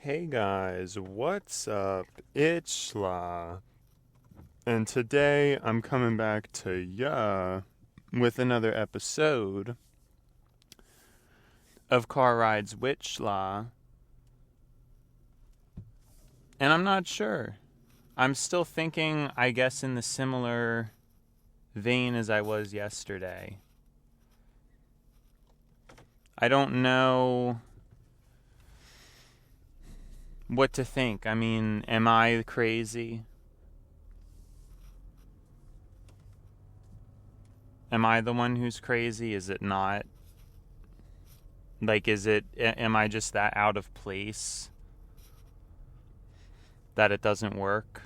Hey guys, what's up? It's Shla. And today I'm coming back to ya with another episode of Car Rides Wit SLA. And I'm not sure. I'm still thinking, I guess, in the similar vein as I was yesterday. I don't know what to think. I mean, am I crazy? Am I the one who's crazy? Is it not? Like, am I just that out of place that it doesn't work?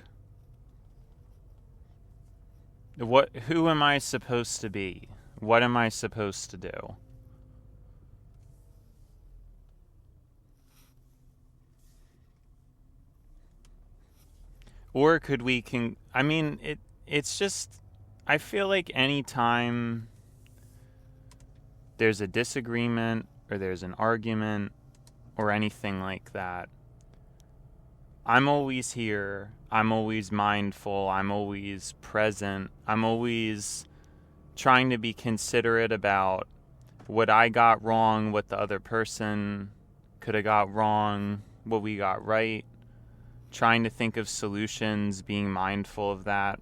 Who am I supposed to be? What am I supposed to do? Or could we it's just, I feel like any time there's a disagreement or there's an argument or anything like that, I'm always here, I'm always mindful, I'm always present, I'm always trying to be considerate about what I got wrong, what the other person could have got wrong, what we got right, trying to think of solutions, being mindful of that.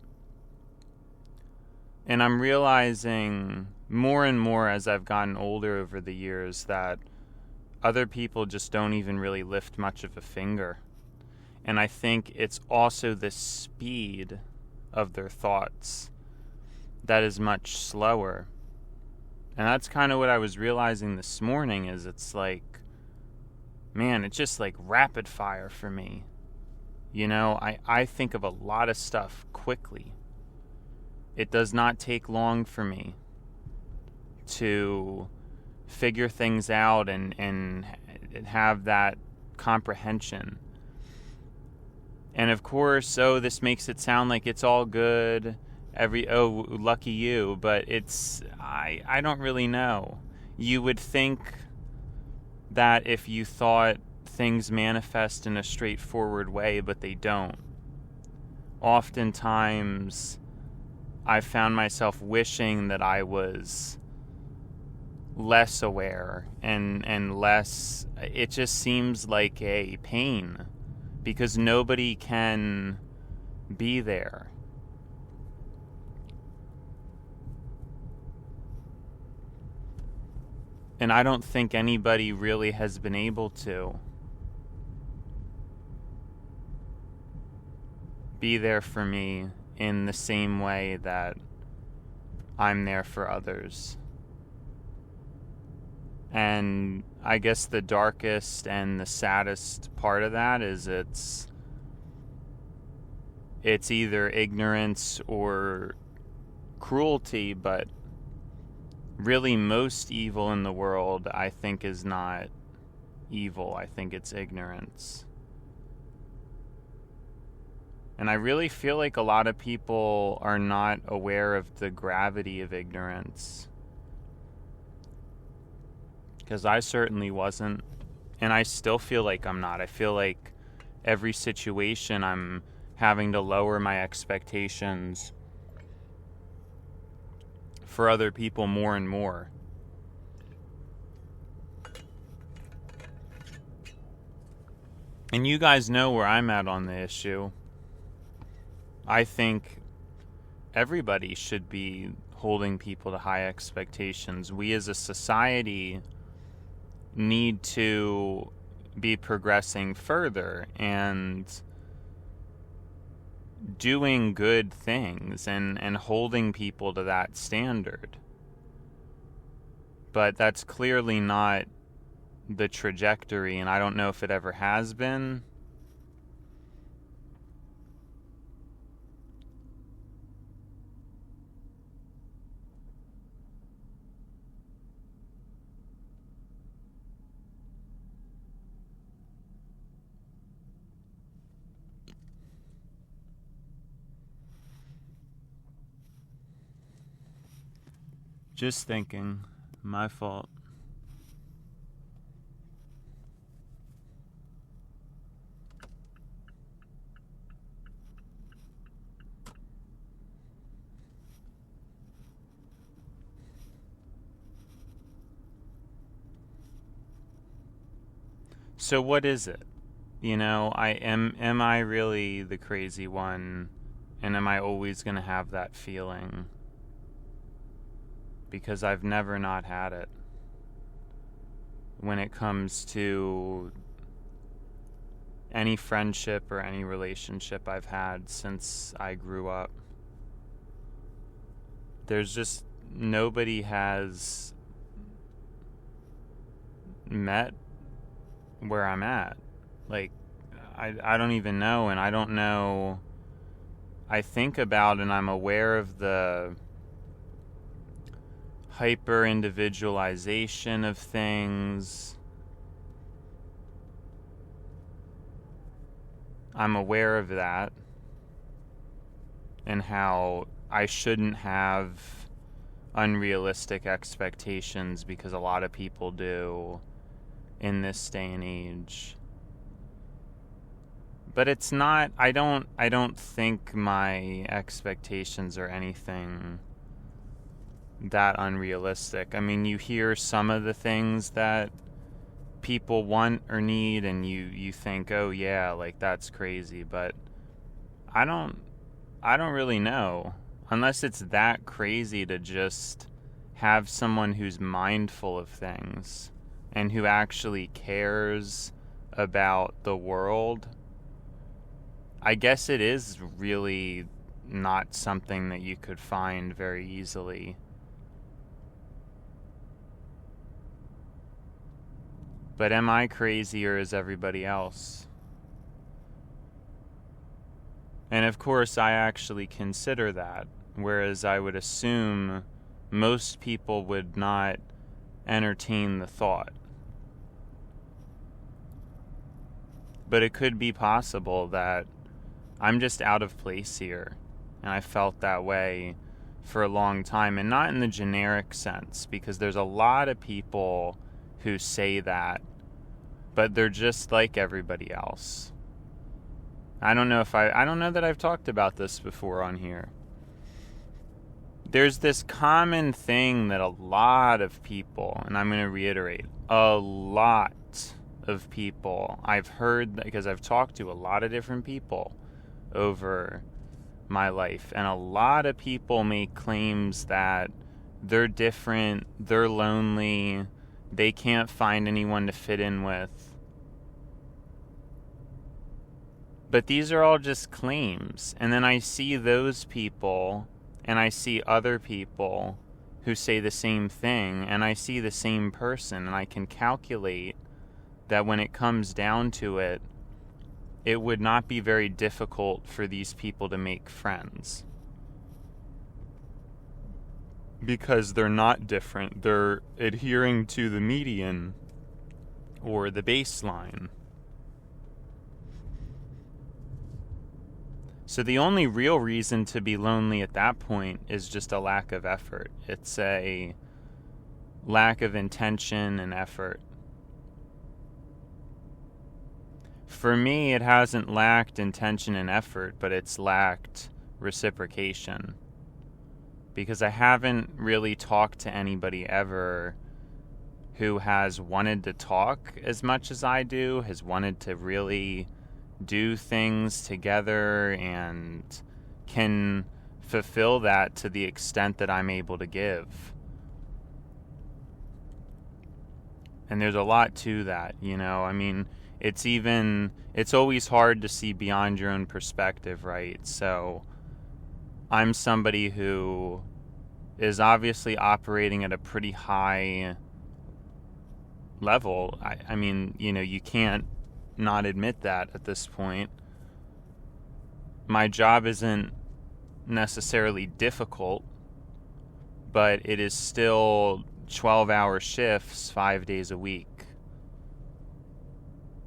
And I'm realizing more and more as I've gotten older over the years that other people just don't even really lift much of a finger. And I think it's also the speed of their thoughts that is much slower. And that's kind of what I was realizing this morning, is it's like, man, it's just like rapid fire for me. You know, I think of a lot of stuff quickly. It does not take long for me to figure things out and have that comprehension. And of course, this makes it sound like it's all good. Lucky you. But I don't really know. You would think that if you thought things manifest in a straightforward way, but they don't. Oftentimes, I found myself wishing that I was less aware and less. It just seems like a pain because nobody can be there. And I don't think anybody really has been able to be there for me in the same way that I'm there for others. And I guess the darkest and the saddest part of that is it's either ignorance or cruelty, but really most evil in the world, I think, is not evil. I think it's ignorance. And I really feel like a lot of people are not aware of the gravity of ignorance. Because I certainly wasn't. And I still feel like I'm not. I feel like every situation I'm having to lower my expectations for other people more and more. And you guys know where I'm at on the issue. I think everybody should be holding people to high expectations. We as a society need to be progressing further and doing good things and holding people to that standard. But that's clearly not the trajectory, and I don't know if it ever has been. Just thinking. My fault. So what is it? Am I really the crazy one? And am I always going to have that feeling? Because I've never not had it. When it comes to any friendship or any relationship I've had since I grew up, there's just nobody has met where I'm at. Like, I don't even know, and I don't know. I think about and I'm aware of the hyper-individualization of things. I'm aware of that and how I shouldn't have unrealistic expectations because a lot of people do in this day and age. But it's not, I don't think my expectations are anything that unrealistic. I mean, you hear some of the things that people want or need and you think, oh yeah, like that's crazy, but I don't really know, unless it's that crazy to just have someone who's mindful of things and who actually cares about the world. I guess it is really not something that you could find very easily. But am I crazy or is everybody else? And of course, I actually consider that, whereas I would assume most people would not entertain the thought. But it could be possible that I'm just out of place here, and I felt that way for a long time, and not in the generic sense, because there's a lot of people who say that, but they're just like everybody else. I don't know that I've talked about this before on here. There's this common thing that a lot of people, and I'm going to reiterate, a lot of people, I've heard, because I've talked to a lot of different people over my life, and a lot of people make claims that they're different, they're lonely, they can't find anyone to fit in with. But these are all just claims. And then I see those people, and I see other people who say the same thing, and I see the same person, and I can calculate that when it comes down to it, it would not be very difficult for these people to make friends. Because they're not different. They're adhering to the median or the baseline. So the only real reason to be lonely at that point is just a lack of effort. It's a lack of intention and effort. For me, it hasn't lacked intention and effort, but it's lacked reciprocation. Because I haven't really talked to anybody ever who has wanted to talk as much as I do, has wanted to really do things together, and can fulfill that to the extent that I'm able to give. And there's a lot to that, I mean, it's always hard to see beyond your own perspective, right? So I'm somebody who is obviously operating at a pretty high level. I mean, you can't not admit that at this point. My job isn't necessarily difficult, but it is still 12-hour shifts 5 days a week,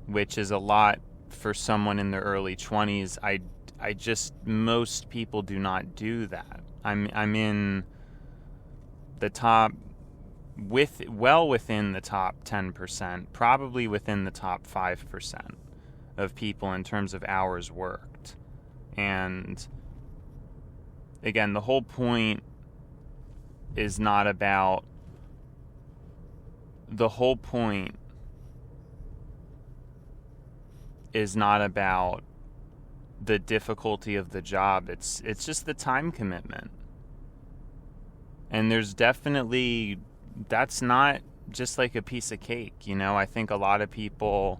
which is a lot for someone in their early 20s. I just, most people do not do that. I'm in the top, well within the top 10%, probably within the top 5% of people in terms of hours worked. And again, the whole point is not about, the whole point is not about the difficulty of the job. It's just the time commitment. And there's definitely, that's not just like a piece of cake, you know? I think a lot of people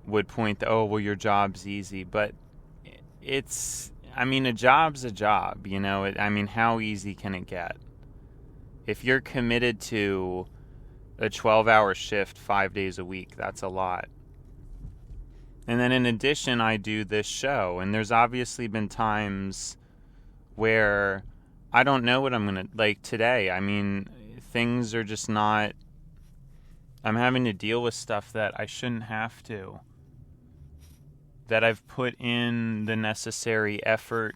would point to, oh, well, your job's easy. But it's, I mean, a job's a job, you know? I mean, how easy can it get? If you're committed to a 12-hour shift 5 days a week, that's a lot. And then in addition, I do this show, and there's obviously been times where I don't know what I'm going to, like today, I mean, things are just not, I'm having to deal with stuff that I shouldn't have to, that I've put in the necessary effort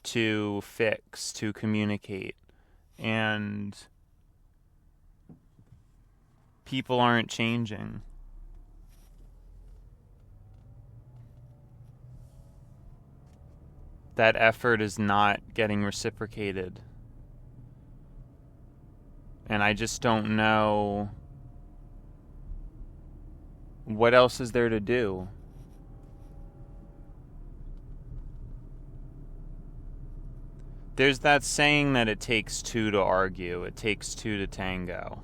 to fix, to communicate, and people aren't changing. That effort is not getting reciprocated. And I just don't know what else is there to do. There's that saying that it takes two to argue, it takes two to tango.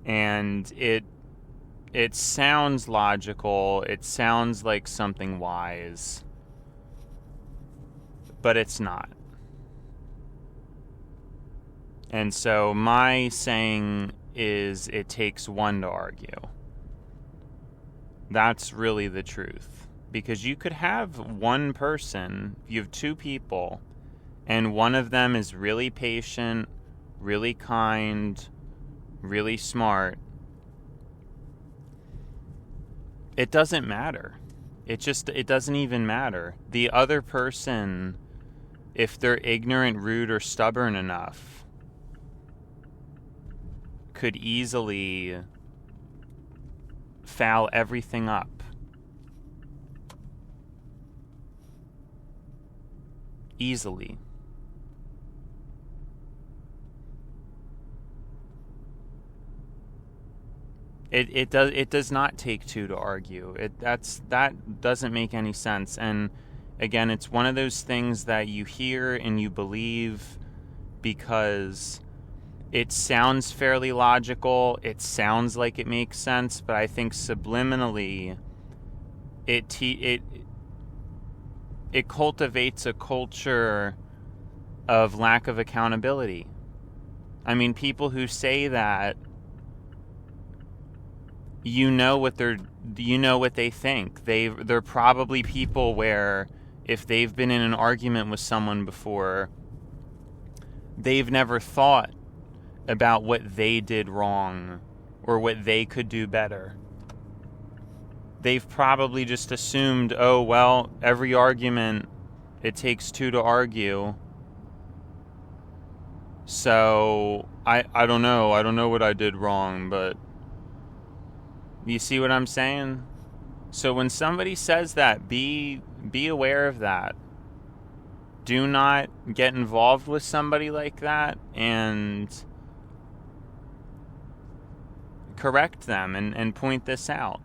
And it sounds logical, it sounds like something wise, but it's not. And so my saying is it takes one to argue. That's really the truth. Because you could have one person, you have two people, and one of them is really patient, really kind, really smart. It doesn't matter. It doesn't even matter. The other person, if they're ignorant, rude, or stubborn enough, could easily foul everything up. Easily. It does not take two to argue. That doesn't make any sense. And again, it's one of those things that you hear and you believe because it sounds fairly logical. It sounds like it makes sense, but I think subliminally it cultivates a culture of lack of accountability. I mean, people who say that, you know what they think. They're probably people where if they've been in an argument with someone before, they've never thought about what they did wrong or what they could do better. They've probably just assumed, oh, well, every argument, it takes two to argue. So, I don't know. I don't know what I did wrong, but you see what I'm saying? So when somebody says that, be aware of that. Do not get involved with somebody like that and correct them and point this out.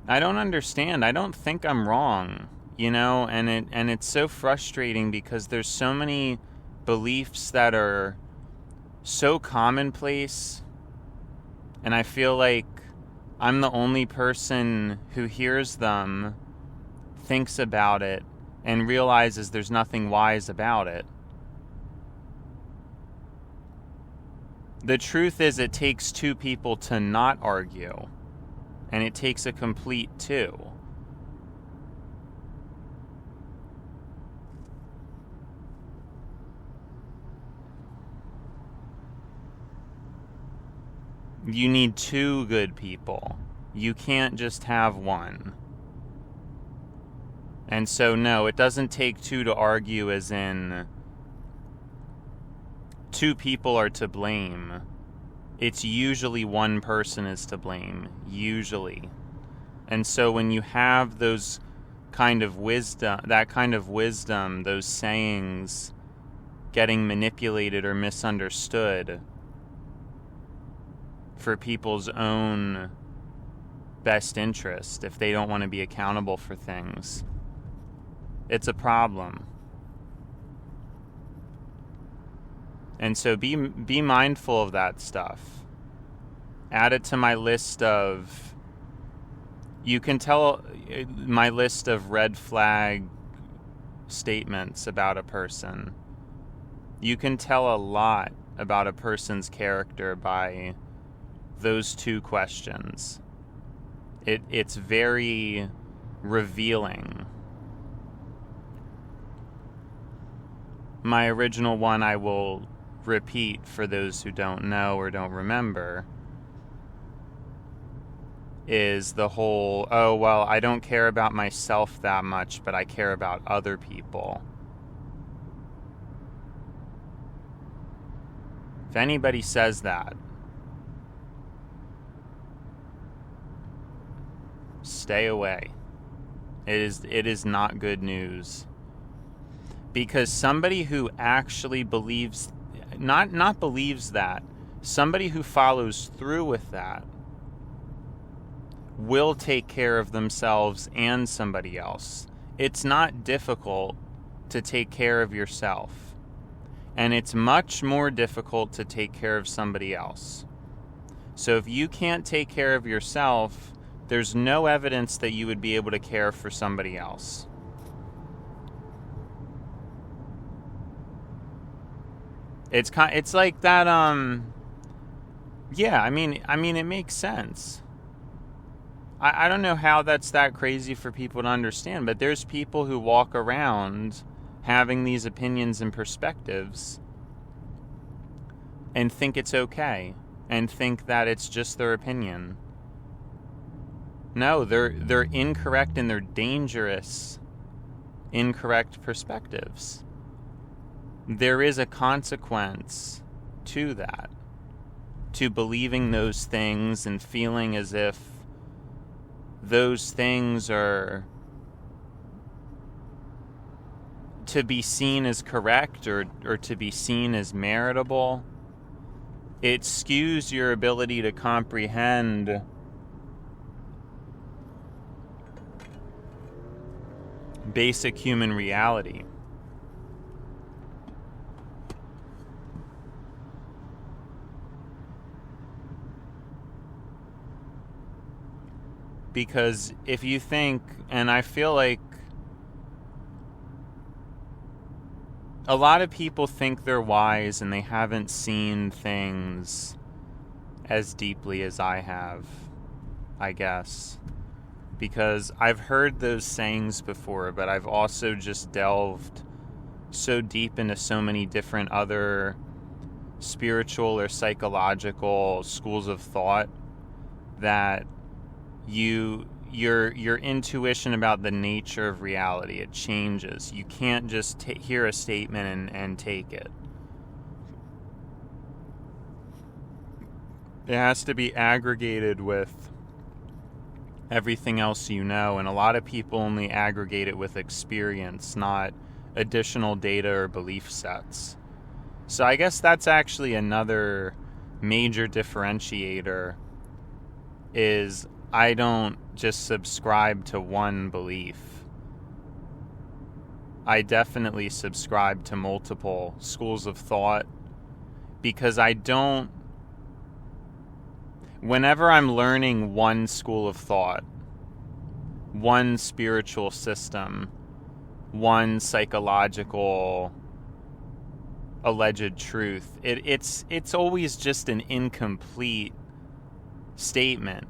I don't understand. I don't think I'm wrong, you know, and it's so frustrating because there's so many beliefs that are so commonplace, and I feel like I'm the only person who hears them, thinks about it, and realizes there's nothing wise about it. The truth is, it takes two people to not argue, and it takes a complete two. You need two good people. You can't just have one. And so, no, it doesn't take two to argue as in two people are to blame. It's usually one person is to blame. Usually. And so when you have those kind of wisdom, those sayings getting manipulated or misunderstood, for people's own best interest if they don't want to be accountable for things. It's a problem. And so be mindful of that stuff. Add it to my list of, you can tell, my list of red flag statements about a person. You can tell a lot about a person's character by those two questions. It's very revealing. My original one I will repeat for those who don't know or don't remember is the whole, oh, well, I don't care about myself that much, but I care about other people. If anybody says that, stay away. It is not good news. Because somebody who actually believes, not believes that, somebody who follows through with that will take care of themselves and somebody else. It's not difficult to take care of yourself. And it's much more difficult to take care of somebody else. So if you can't take care of yourself, there's no evidence that you would be able to care for somebody else. It's like that, yeah, I mean it makes sense. I don't know how that's that crazy for people to understand, but there's people who walk around having these opinions and perspectives and think it's okay and think that it's just their opinion. No, they're incorrect and they're dangerous, incorrect perspectives. There is a consequence to that, to believing those things and feeling as if those things are to be seen as correct or to be seen as meritable. It skews your ability to comprehend basic human reality. Because if you think, and I feel like a lot of people think they're wise and they haven't seen things as deeply as I have, I guess. Because I've heard those sayings before, but I've also just delved so deep into so many different other spiritual or psychological schools of thought that your intuition about the nature of reality, it changes. You can't just hear a statement and take it. It has to be aggregated with everything else you know, and a lot of people only aggregate it with experience, not additional data or belief sets. So I guess that's actually another major differentiator, is I don't just subscribe to one belief. I definitely subscribe to multiple schools of thought, because whenever I'm learning one school of thought, one spiritual system, one psychological alleged truth, it's always just an incomplete statement.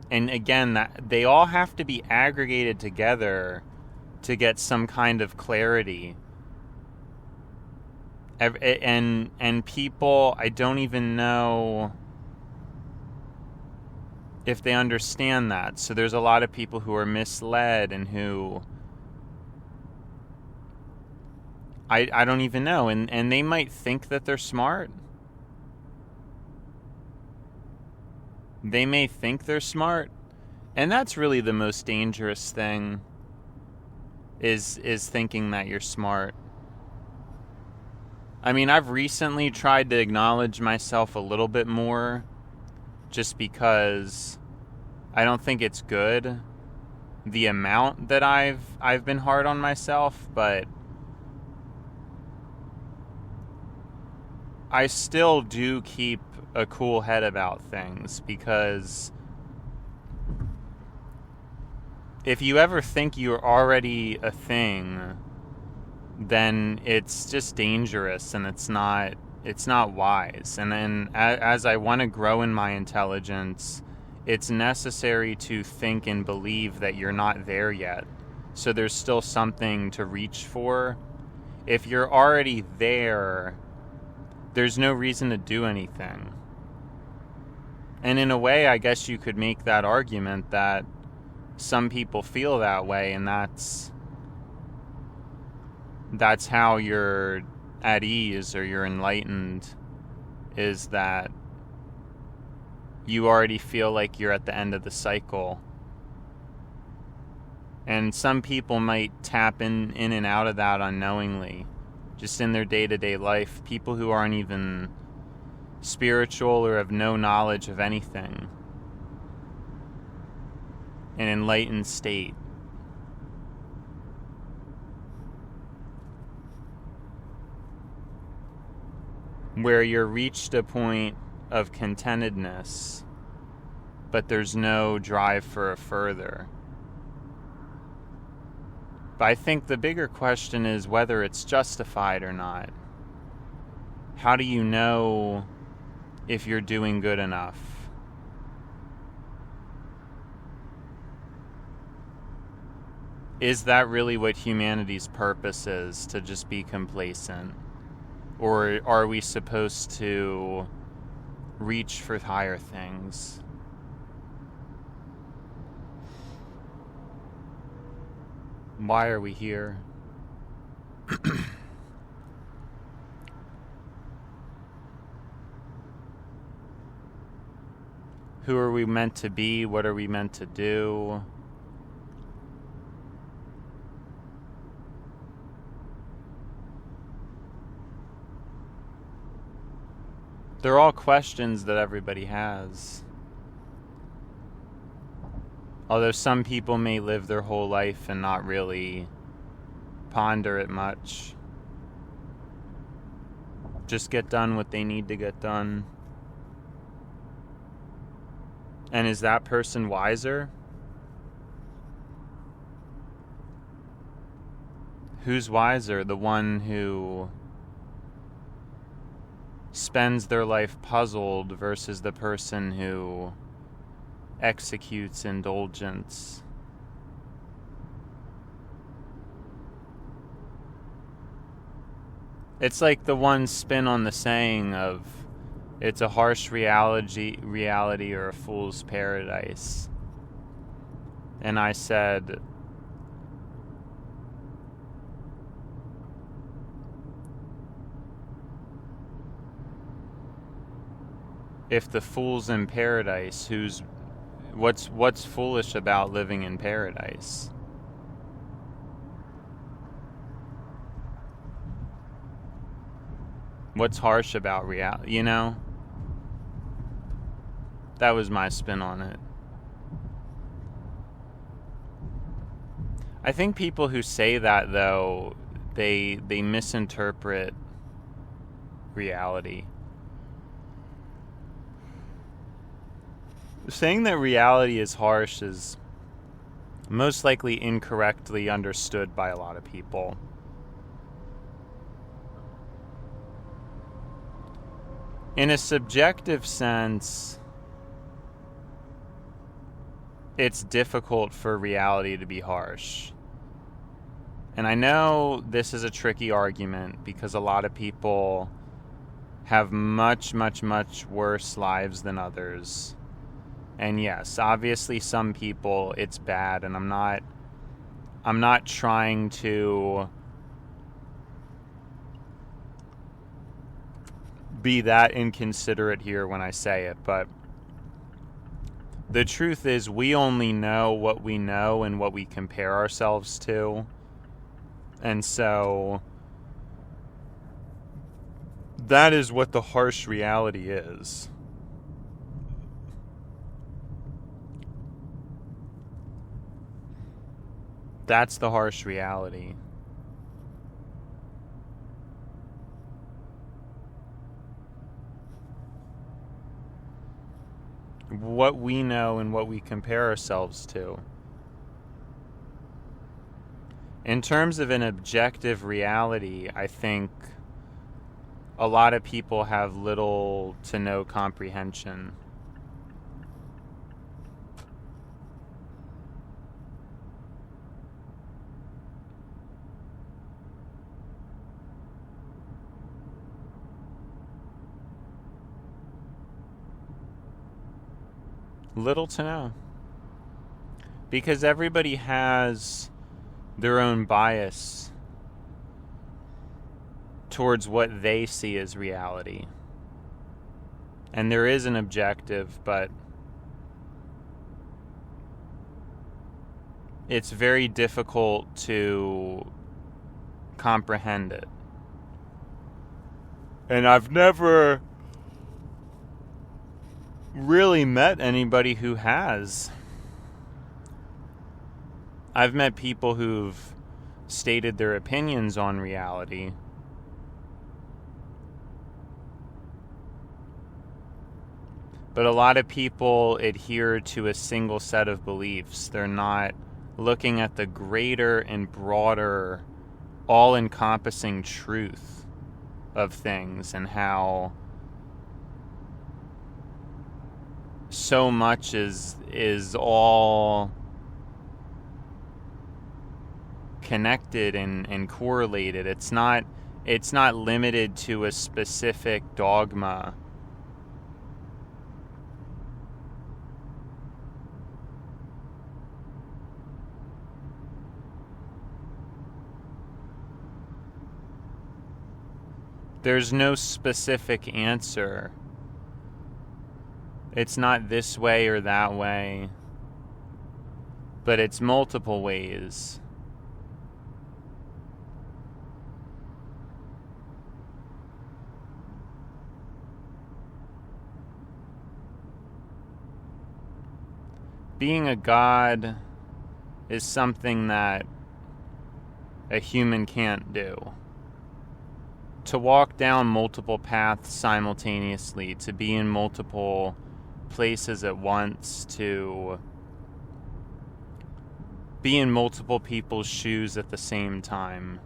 And again, that they all have to be aggregated together to get some kind of clarity. And people, I don't even know if they understand that. So there's a lot of people who are misled and who I don't even know, and they might think that they're smart. They may think they're smart, and that's really the most dangerous thing, is thinking that you're smart. I mean, I've recently tried to acknowledge myself a little bit more just because I don't think it's good, the amount that I've been hard on myself, but I still do keep a cool head about things, because if you ever think you're already a thing, then it's just dangerous, and it's not wise. And then as I want to grow in my intelligence, it's necessary to think and believe that you're not there yet. So there's still something to reach for. If you're already there, there's no reason to do anything. And in a way, I guess you could make that argument that some people feel that way, and that's how you're at ease or you're enlightened, is that you already feel like you're at the end of the cycle. And some people might tap in and out of that unknowingly, just in their day-to-day life. People who aren't even spiritual or have no knowledge of anything. An enlightened state. Where you're reached a point of contentedness, but there's no drive for a further. But I think the bigger question is whether it's justified or not. How do you know if you're doing good enough? Is that really what humanity's purpose is, to just be complacent? Or are we supposed to reach for higher things? Why are we here? Who are we meant to be? What are we meant to do? They're all questions that everybody has. Although some people may live their whole life and not really ponder it much. Just get done what they need to get done. And is that person wiser? Who's wiser? The one who spends their life puzzled versus the person who executes indulgence? It's like the one spin on the saying of, it's a harsh reality or a fool's paradise. And I said, if the fool's in paradise, what's foolish about living in paradise? What's harsh about reality, you know? That was my spin on it. I think people who say that, though, they misinterpret reality. Saying that reality is harsh is most likely incorrectly understood by a lot of people. In a subjective sense, it's difficult for reality to be harsh. And I know this is a tricky argument because a lot of people have much, much, much worse lives than others. And yes, obviously some people it's bad, and I'm not trying to be that inconsiderate here when I say it, but the truth is we only know what we know and what we compare ourselves to. And so that is what the harsh reality is. That's the harsh reality. What we know and what we compare ourselves to. In terms of an objective reality, I think a lot of people have little to no comprehension. Little to no. Because everybody has their own bias towards what they see as reality. And there is an objective, but it's very difficult to comprehend it. And I've never really met anybody who has. I've met people who've stated their opinions on reality, but a lot of people adhere to a single set of beliefs. They're not looking at the greater and broader, all-encompassing truth of things and how so much is all connected and correlated. It's not limited to a specific dogma. There's no specific answer. It's not this way or that way, but it's multiple ways. Being a god is something that a human can't do. To walk down multiple paths simultaneously, to be in multiple places at once, to be in multiple people's shoes at the same time.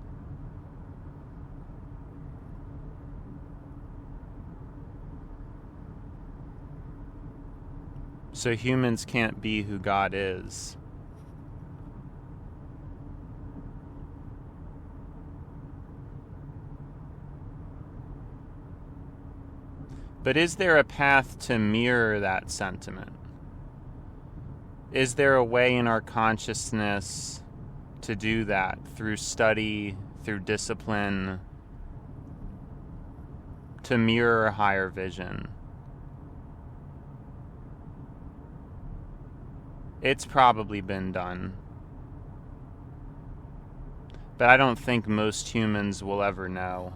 So humans can't be who God is. But is there a path to mirror that sentiment? Is there a way in our consciousness to do that through study, through discipline, to mirror a higher vision? It's probably been done. But I don't think most humans will ever know.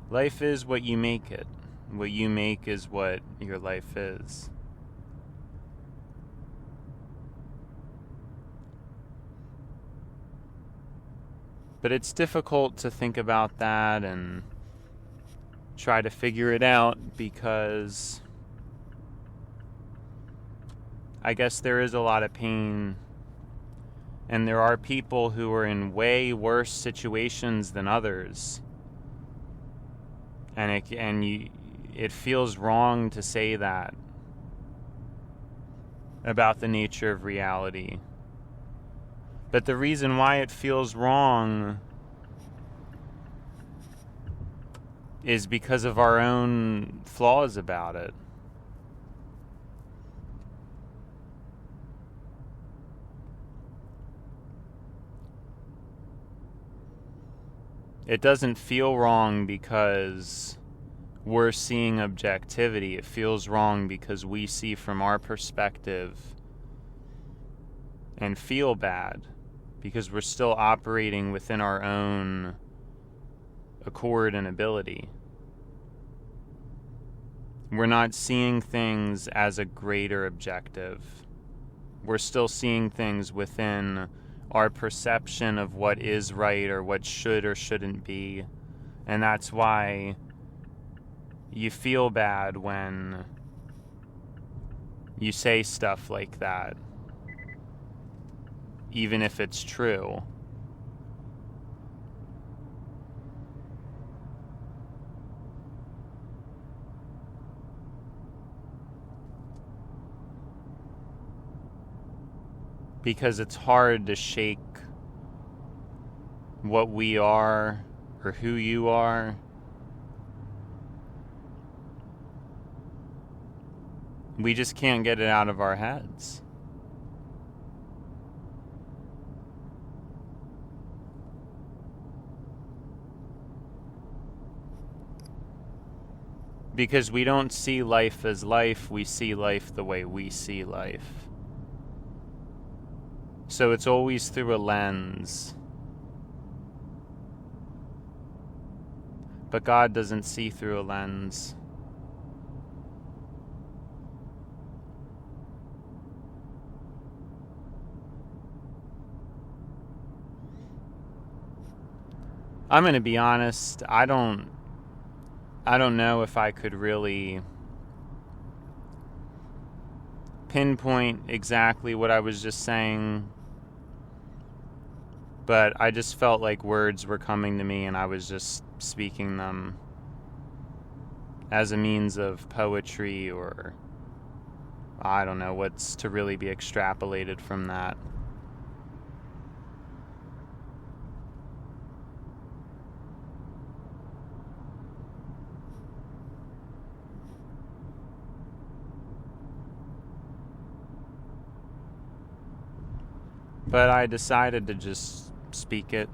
Life is what you make it. What you make is what your life is. But it's difficult to think about that and try to figure it out because I guess there is a lot of pain, and there are people who are in way worse situations than others. And it feels wrong to say that about the nature of reality. But the reason why it feels wrong is because of our own flaws about it. It doesn't feel wrong because we're seeing objectivity. It feels wrong because we see from our perspective and feel bad because we're still operating within our own accord and ability. We're not seeing things as a greater objective. We're still seeing things within our perception of what is right or what should or shouldn't be. And that's why you feel bad when you say stuff like that, even if it's true. Because it's hard to shake what we are or who you are. We just can't get it out of our heads. Because we don't see life as life, we see life the way we see life. So it's always through a lens. But God doesn't see through a lens. I'm going to be honest, I don't know if I could really pinpoint exactly what I was just saying, but I just felt like words were coming to me and I was just speaking them as a means of poetry, or I don't know what's to really be extrapolated from that. But I decided to just speak it.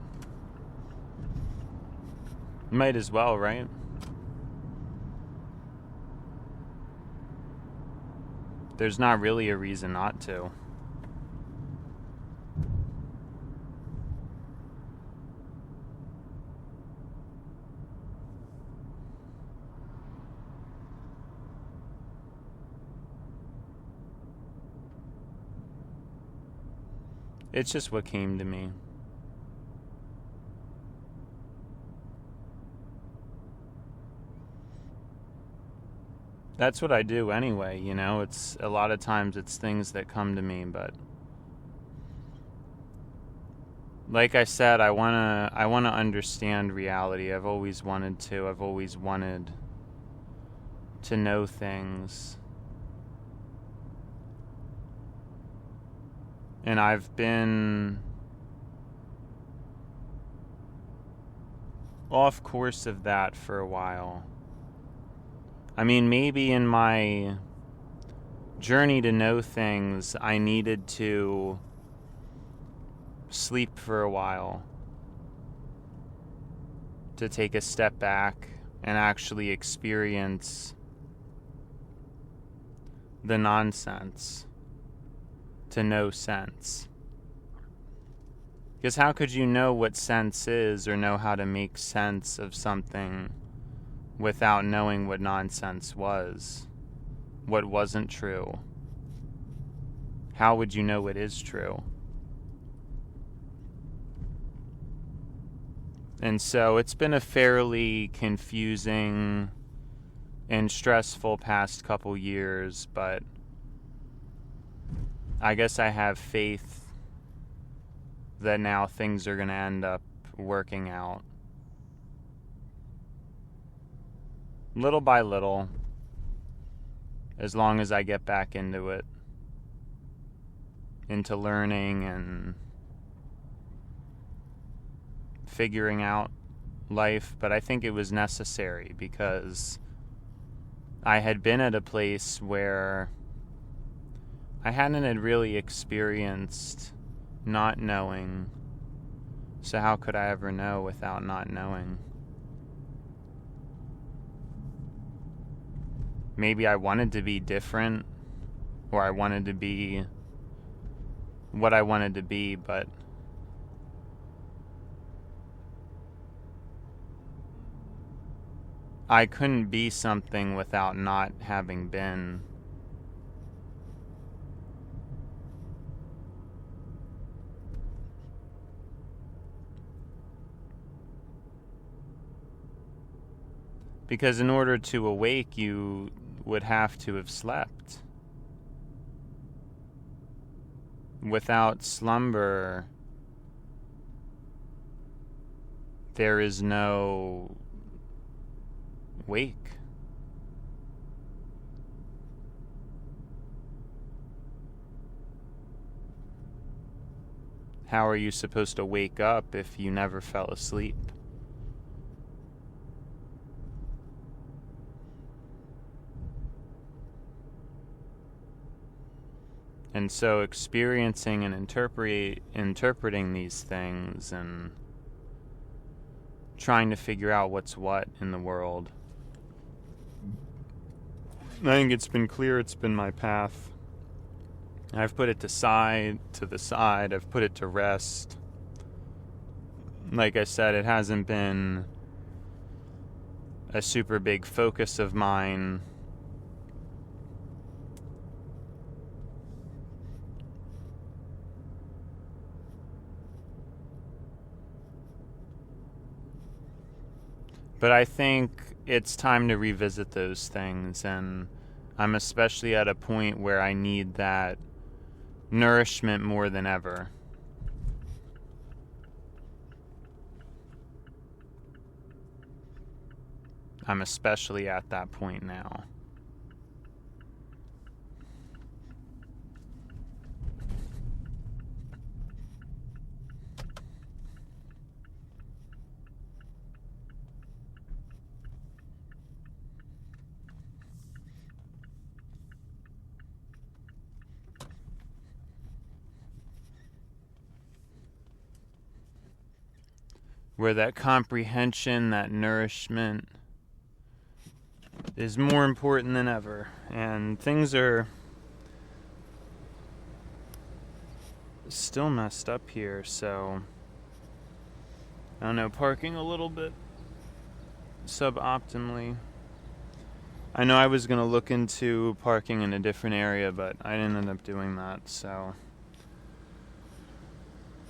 Might as well, right? There's not really a reason not to. It's just what came to me. That's what I do anyway, you know, it's a lot of times it's things that come to me, but like I said, I want to understand reality. I've always wanted to. I've always wanted to know things. And I've been off course of that for a while. I mean, maybe in my journey to know things, I needed to sleep for a while to take a step back and actually experience the nonsense. To know sense. Because how could you know what sense is or know how to make sense of something without knowing what nonsense was? What wasn't true? How would you know what is true? And so it's been a fairly confusing and stressful past couple years, but I guess I have faith that now things are going to end up working out. Little by little, as long as I get back into it, into learning and figuring out life. But I think it was necessary because I had been at a place where I hadn't really experienced not knowing, so how could I ever know without not knowing? Maybe I wanted to be different, or I wanted to be what I wanted to be, but I couldn't be something without not having been. Because in order to awake, you would have to have slept. Without slumber, there is no wake. How are you supposed to wake up if you never fell asleep? And so experiencing and interpreting these things and trying to figure out what's what in the world. I think it's been clear it's been my path. I've put it to the side, I've put it to rest. Like I said, it hasn't been a super big focus of mine. But I think it's time to revisit those things, and I'm especially at a point where I need that nourishment more than ever. I'm especially at that point now. Where that comprehension, that nourishment is more important than ever. And things are still messed up here, so I don't know, parking a little bit suboptimally. I know I was going to look into parking in a different area, but I didn't end up doing that, so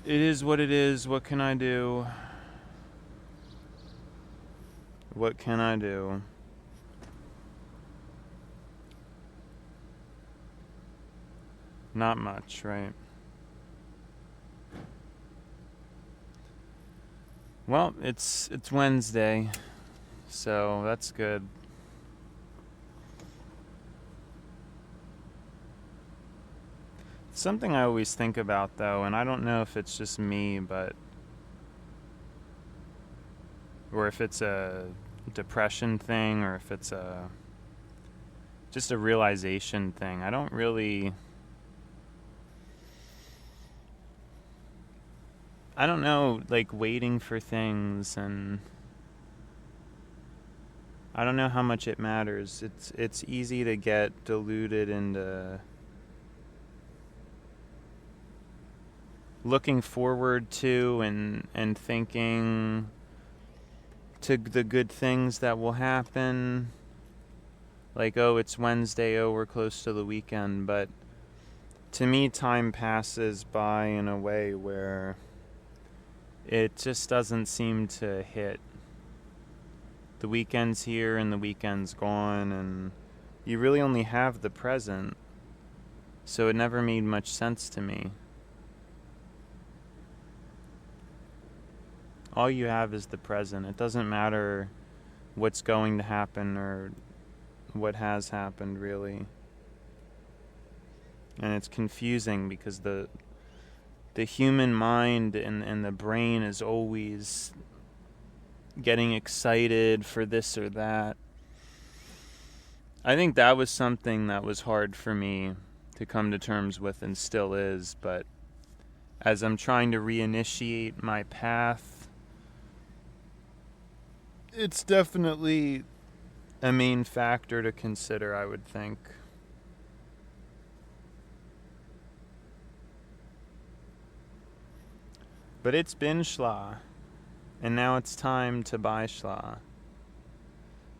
it is what it is. What can I do? What can I do? Not much, right? Well, it's Wednesday, so that's good. Something I always think about, though, and I don't know if it's just me, or if it's a depression thing, or if it's just a realization thing. I don't know, like waiting for things, and I don't know how much it matters. It's easy to get deluded into looking forward to and thinking to the good things that will happen. Like, oh, it's Wednesday, oh, we're close to the weekend. But to me, time passes by in a way where it just doesn't seem to hit. The weekend's here and the weekend's gone, and you really only have the present. So it never made much sense to me. All you have is the present. It doesn't matter what's going to happen or what has happened, really. And it's confusing because the human mind and the brain is always getting excited for this or that. I think that was something that was hard for me to come to terms with, and still is, but as I'm trying to reinitiate my path, it's definitely a main factor to consider, I would think. But it's been schla, and now it's time to buy schla.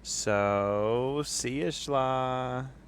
So, see ya, Shla.